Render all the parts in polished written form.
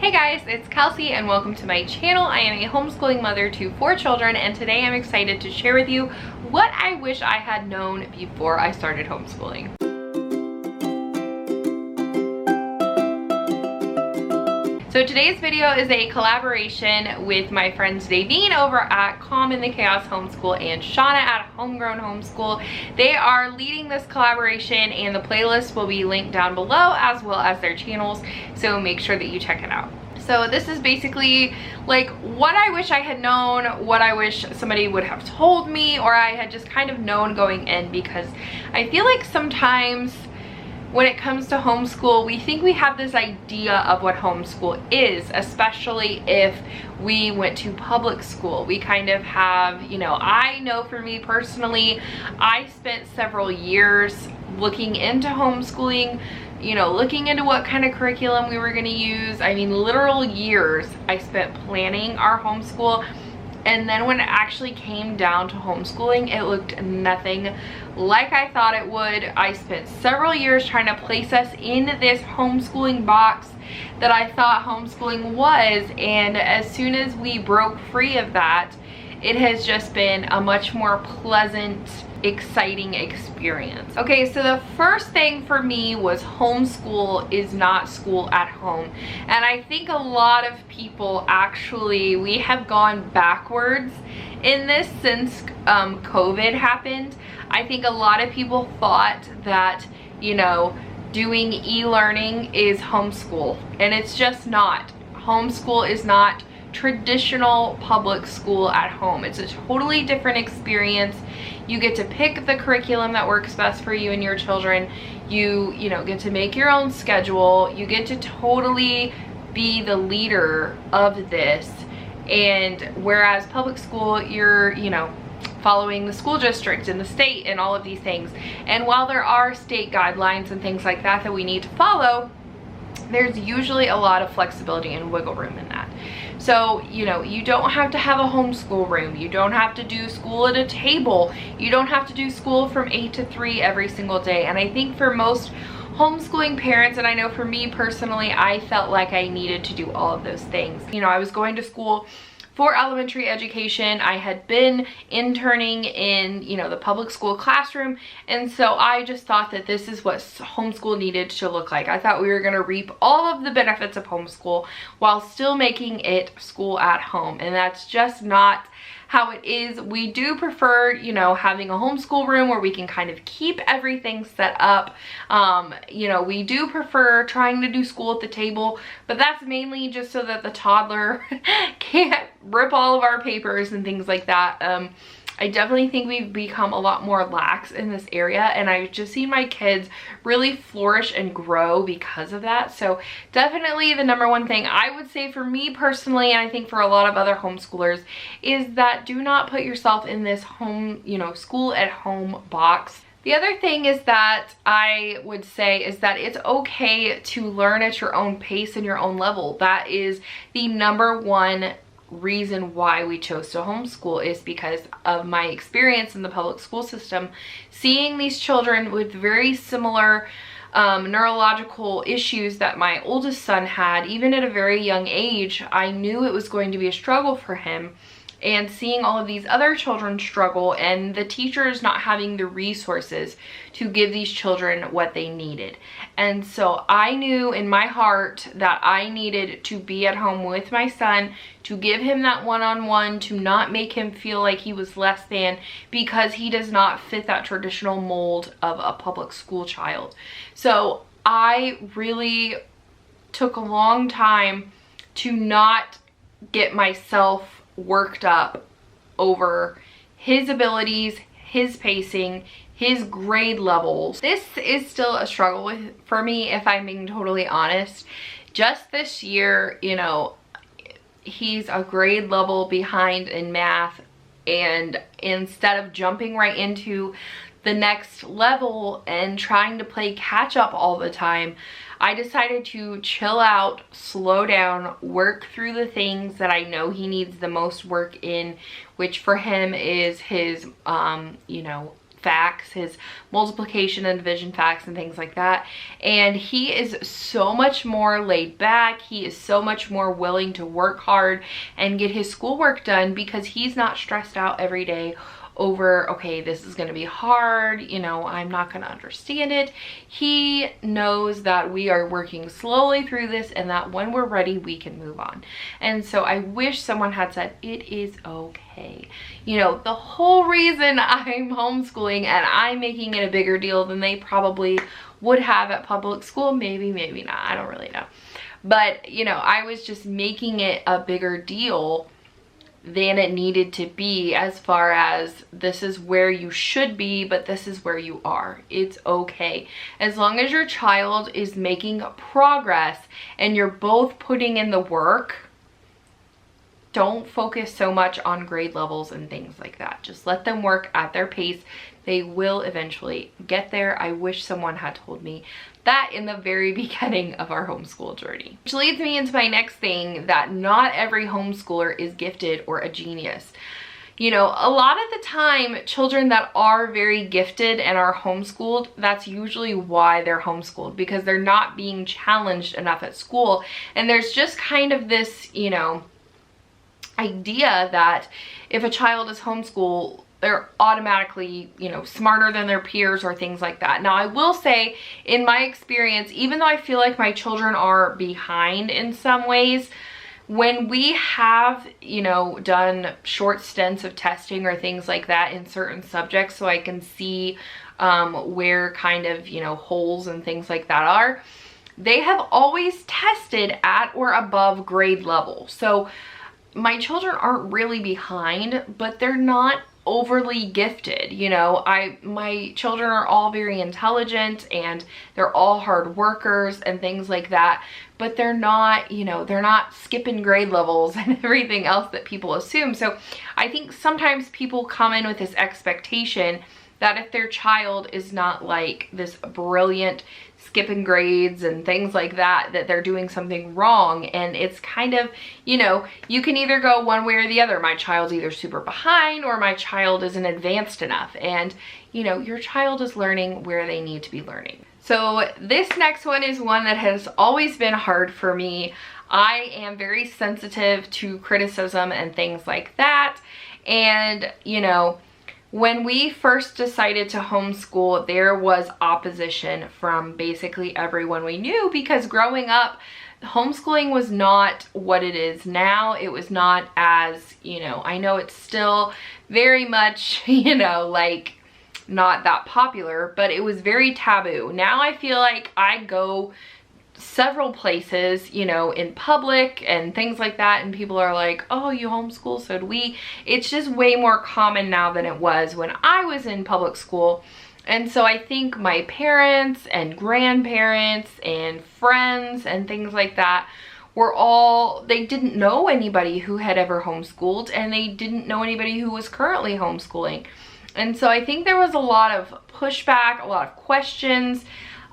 Hey guys, it's Kelsey and welcome to my channel. I am a homeschooling mother to 4 children and today I'm excited to share with you what I wish I had known before I started homeschooling. So today's video is a collaboration with my friends Davene over at Calm in the Chaos Homeschool and Shauna at Homegrown Homeschool. They are leading this collaboration and the playlist will be linked down below as well as their channels, so make sure that you check it out. So this is basically like what I wish I had known, what I wish somebody would have told me, or I had just kind of known going in, because I feel like sometimes when it comes to homeschool, we think we have this idea of what homeschool is, especially if we went to public school. We kind of have, I know for me personally, I spent several years looking into homeschooling, looking into what kind of curriculum we were going to use. I mean, literal years I spent planning our homeschool. And then when it actually came down to homeschooling, it looked nothing like I thought it would. I spent several years trying to place us in this homeschooling box that I thought homeschooling was. And as soon as we broke free of that, it has just been a much more pleasant, exciting experience. Okay, so the first thing for me was homeschool is not school at home. And I think a lot of people actually, we have gone backwards in this since COVID happened. I think a lot of people thought that, doing e-learning is homeschool, and it's just not. Homeschool is not traditional public school at home. It's a totally different experience. You get to pick the curriculum that works best for you and your children. You get to make your own schedule. You get to totally be the leader of this. And whereas public school, you're, following the school district and the state and all of these things. And while there are state guidelines and things like that that we need to follow, there's usually a lot of flexibility and wiggle room in that. So, you don't have to have a homeschool room. You don't have to do school at a table. You don't have to do school from 8 to 3 every single day. And I think for most homeschooling parents, and I know for me personally, I felt like I needed to do all of those things. I was going to school for elementary education. I had been interning in, the public school classroom. And so I just thought that this is what homeschool needed to look like. I thought we were gonna reap all of the benefits of homeschool while still making it school at home. And that's just not how it is. We do prefer, having a homeschool room where we can kind of keep everything set up. We do prefer trying to do school at the table, but that's mainly just so that the toddler can't rip all of our papers and things like that. I definitely think we've become a lot more lax in this area, and I've just seen my kids really flourish and grow because of that. So definitely the number one thing I would say for me personally, and I think for a lot of other homeschoolers, is that do not put yourself in this home, school at home box. The other thing is that I would say is that it's okay to learn at your own pace and your own level. That is the number one reason why we chose to homeschool, is because of my experience in the public school system, seeing these children with very similar neurological issues that my oldest son had. Even at a very young age, I knew it was going to be a struggle for him. And seeing all of these other children struggle and the teachers not having the resources to give these children what they needed. And so I knew in my heart that I needed to be at home with my son, to give him that one-on-one, to not make him feel like he was less than, because he does not fit that traditional mold of a public school child. So I really took a long time to not get myself worked up over his abilities, his pacing, his grade levels. This is still a struggle for me, if I'm being totally honest. Just this year, he's a grade level behind in math, and instead of jumping right into the next level and trying to play catch up all the time, I decided to chill out, slow down, work through the things that I know he needs the most work in, which for him is his, facts, his multiplication and division facts and things like that. And he is so much more laid back. He is so much more willing to work hard and get his schoolwork done because he's not stressed out every day over, okay, this is going to be hard, you know, I'm not going to understand it. He knows that we are working slowly through this and that when we're ready, we can move on. And so I wish someone had said, it is okay. You know, the whole reason I'm homeschooling and I'm making it a bigger deal than they probably would have at public school, maybe not, I don't really know. But, you know, I was just making it a bigger deal than it needed to be, as far as this is where you should be, but this is where you are. It's okay. As long as your child is making progress and you're both putting in the work, don't focus so much on grade levels and things like that. Just let them work at their pace. They will eventually get there. I wish someone had told me that in the very beginning of our homeschool journey. Which leads me into my next thing, that not every homeschooler is gifted or a genius. You know, a lot of the time, children that are very gifted and are homeschooled, that's usually why they're homeschooled, because they're not being challenged enough at school. And there's just kind of this, you know, idea that if a child is homeschooled, they're automatically, you know, smarter than their peers or things like that. Now, I will say, in my experience, even though I feel like my children are behind in some ways, when we have, you know, done short stints of testing or things like that in certain subjects, so I can see where kind of, you know, holes and things like that are, they have always tested at or above grade level. So my children aren't really behind, but they're not overly gifted. You know, my children are all very intelligent and they're all hard workers and things like that, but they're not, you know, they're not skipping grade levels and everything else that people assume. So I think sometimes people come in with this expectation that if their child is not like this brilliant skipping grades and things like that, that they're doing something wrong. And it's kind of, you know, you can either go one way or the other. My child's either super behind or my child isn't advanced enough. And, you know, your child is learning where they need to be learning. So this next one is one that has always been hard for me. I am very sensitive to criticism and things like that. And, you know, when we first decided to homeschool, there was opposition from basically everyone we knew, because growing up, homeschooling was not what it is now. It was not as, you know, I know it's still very much, you know, like not that popular, but it was very taboo. Now I feel like I go several places, you know, in public and things like that, and people are like, oh, you homeschool, so do we. It's just way more common now than it was when I was in public school. And so I think my parents and grandparents and friends and things like that were all, they didn't know anybody who had ever homeschooled, and they didn't know anybody who was currently homeschooling. And so I think there was a lot of pushback, a lot of questions,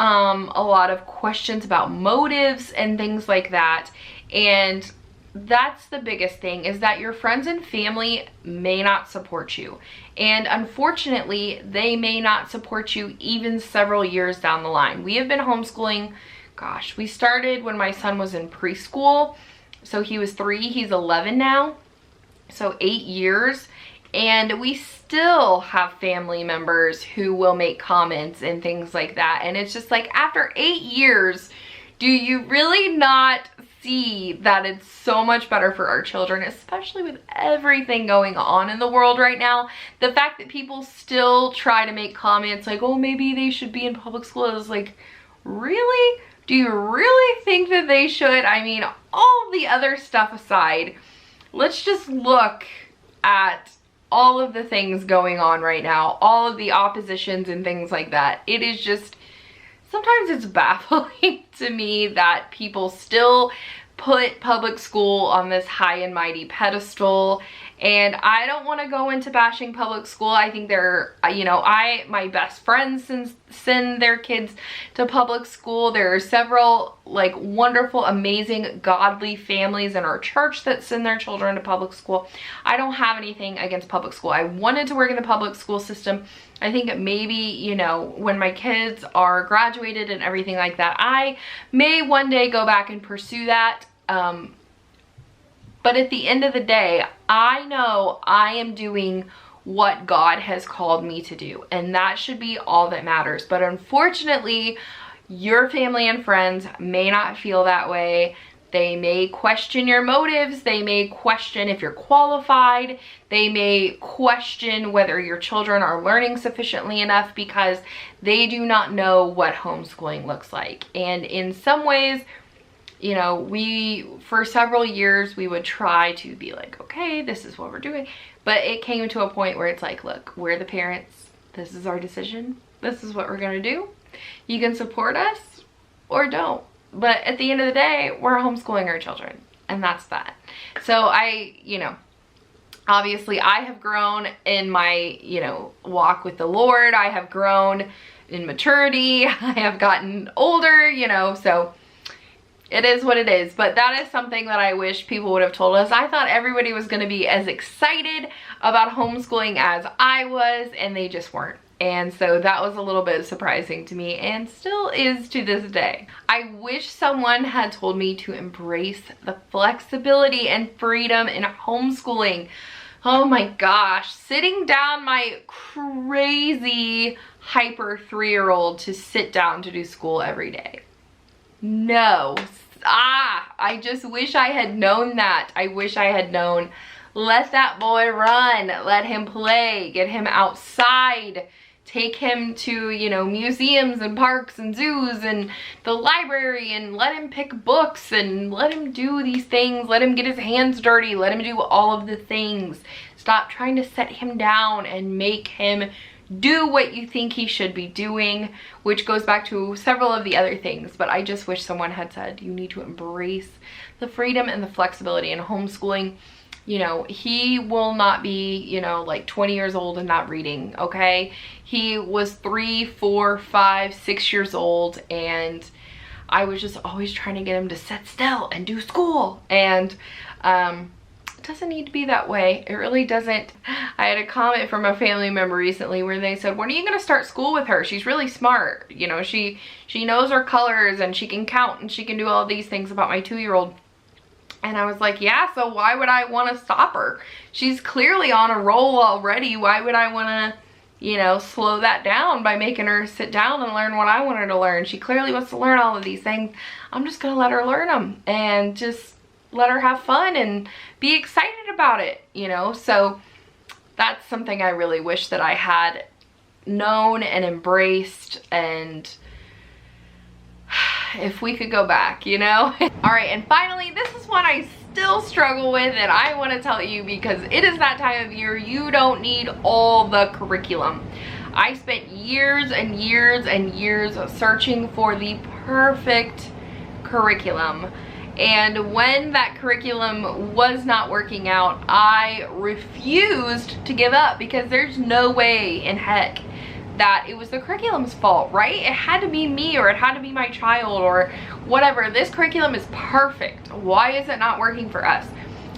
a lot of questions about motives and things like that. And that's the biggest thing, is that your friends and family may not support you. And unfortunately, they may not support you even several years down the line. We have been homeschooling, gosh, we started when my son was in preschool. So he was 3, he's 11 now. So 8 years. And we still have family members who will make comments and things like that. And it's just like, after 8 years, do you really not see that it's so much better for our children, especially with everything going on in the world right now? The fact that people still try to make comments like, oh, maybe they should be in public school, is like, really? Do you really think that they should? I mean, all the other stuff aside, let's just look at all of the things going on right now, all of the oppositions and things like that. It is just, sometimes it's baffling to me that people still put public school on this high and mighty pedestal. And I don't want to go into bashing public school. I think they're, you know, my best friends send their kids to public school. There are several like wonderful, amazing, godly families in our church that send their children to public school. I don't have anything against public school. I wanted to work in the public school system. I think maybe, you know, when my kids are graduated and everything like that, I may one day go back and pursue that. But at the end of the day, I know I am doing what God has called me to do, and that should be all that matters. But unfortunately, your family and friends may not feel that way. They may question your motives. They may question if you're qualified. They may question whether your children are learning sufficiently enough because they do not know what homeschooling looks like. And in some ways, you know, for several years, we would try to be like, okay, this is what we're doing. But it came to a point where it's like, look, we're the parents. This is our decision. This is what we're going to do. You can support us or don't. But at the end of the day, we're homeschooling our children. And that's that. So you know, obviously I have grown in my, you know, walk with the Lord. I have grown in maturity. I have gotten older, you know, so it is what it is. But that is something that I wish people would have told us. I thought everybody was going to be as excited about homeschooling as I was, and they just weren't. And so that was a little bit surprising to me, and still is to this day. I wish someone had told me to embrace the flexibility and freedom in homeschooling. Oh my gosh, sitting down my crazy hyper 3-year-old to sit down to do school every day. No. I just wish I had known that. I wish I had known. Let that boy run. Let him play. Get him outside. Take him to, you know, museums and parks and zoos and the library, and let him pick books and let him do these things. Let him get his hands dirty. Let him do all of the things. Stop trying to set him down and make him do what you think he should be doing, which goes back to several of the other things. But I just wish someone had said, you need to embrace the freedom and the flexibility in homeschooling. You know, he will not be, you know, like 20 years old and not reading, okay? He was 3, 4, 5, 6 years old, and I was just always trying to get him to sit still and do school. And it doesn't need to be that way. It really doesn't. I had a comment from a family member recently where they said, when are you going to start school with her? She's really smart. You know, she knows her colors, and she can count, and she can do all these things about my 2-year-old. And I was like, yeah, so why would I want to stop her? She's clearly on a roll already. Why would I want to, you know, slow that down by making her sit down and learn what I want her to learn? She clearly wants to learn all of these things. I'm just going to let her learn them and just let her have fun and be excited about it, you know? So that's something I really wish that I had known and embraced, and if we could go back, you know? All right, and finally, this is one I still struggle with, and I want to tell you because it is that time of year. You don't need all the curriculum. I spent years and years and years searching for the perfect curriculum. And when that curriculum was not working out, I refused to give up, because there's no way in heck that it was the curriculum's fault, right? It had to be me, or it had to be my child, or whatever. This curriculum is perfect. Why is it not working for us?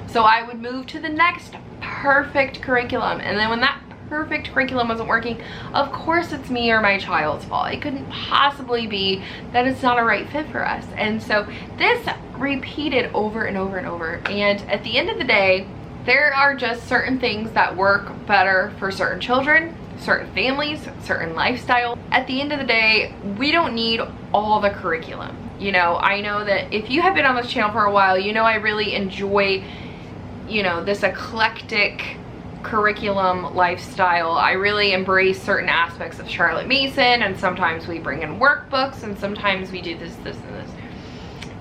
So I would move to the next perfect curriculum, and then when that perfect curriculum wasn't working, of course it's me or my child's fault. It couldn't possibly be that it's not a right fit for us. And so this repeated over and over and over. And at the end of the day, there are just certain things that work better for certain children, certain families, certain lifestyle. At the end of the day, we don't need all the curriculum. You know, I know that if you have been on this channel for a while, you know I really enjoy, you know, this eclectic curriculum lifestyle. I really embrace certain aspects of Charlotte Mason, and sometimes we bring in workbooks, and sometimes we do this, this, and this.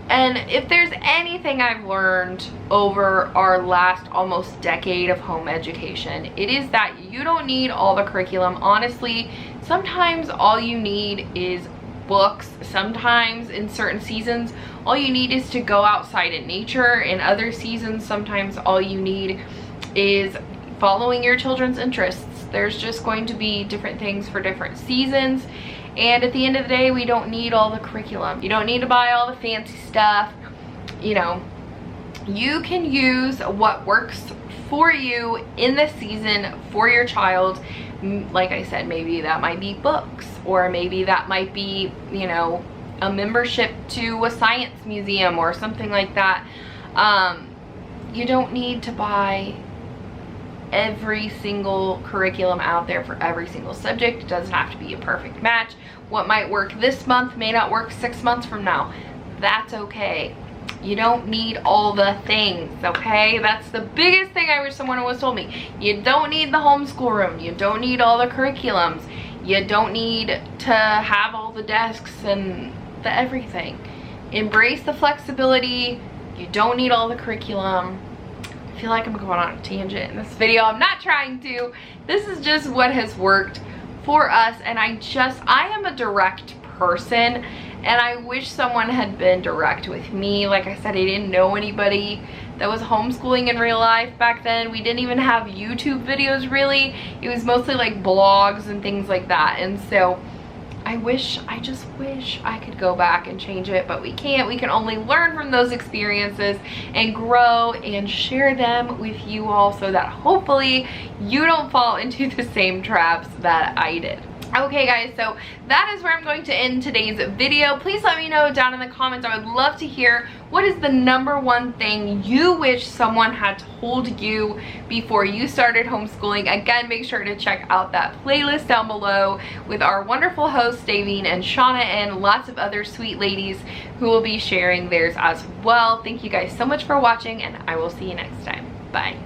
And if there's anything I've learned over our last almost decade of home education, it is that you don't need all the curriculum. Honestly, sometimes all you need is books. Sometimes in certain seasons, all you need is to go outside in nature. In other seasons, sometimes all you need is following your children's interests. There's just going to be different things for different seasons, and at the end of the day, we don't need all the curriculum. You don't need to buy all the fancy stuff. You know, you can use what works for you in the season for your child. Like I said, maybe that might be books, or maybe that might be, you know, a membership to a science museum or something like that. You don't need to buy every single curriculum out there for every single subject. It doesn't have to be a perfect match. What might work this month may not work 6 months from now. That's okay. You don't need all the things, okay? That's the biggest thing I wish someone was told me. You don't need the homeschool room. You don't need all the curriculums. You don't need to have all the desks and the everything. Embrace the flexibility. You don't need all the curriculum. I feel like I'm going on a tangent in this video. I'm not trying to. This is just what has worked for us, and I am a direct person, and I wish someone had been direct with me. Like I said, I didn't know anybody that was homeschooling in real life back then. We didn't even have YouTube videos really. It was mostly like blogs and things like that. And so I just wish I could go back and change it, but we can't. We can only learn from those experiences and grow and share them with you all, so that hopefully you don't fall into the same traps that I did. Okay guys, so that is where I'm going to end today's video. Please let me know down in the comments. I would love to hear, what is the #1 thing you wish someone had told you before you started homeschooling? Again, make sure to check out that playlist down below with our wonderful hosts Davene and Shauna, and lots of other sweet ladies who will be sharing theirs as well. Thank you guys so much for watching, and I will see you next time. Bye.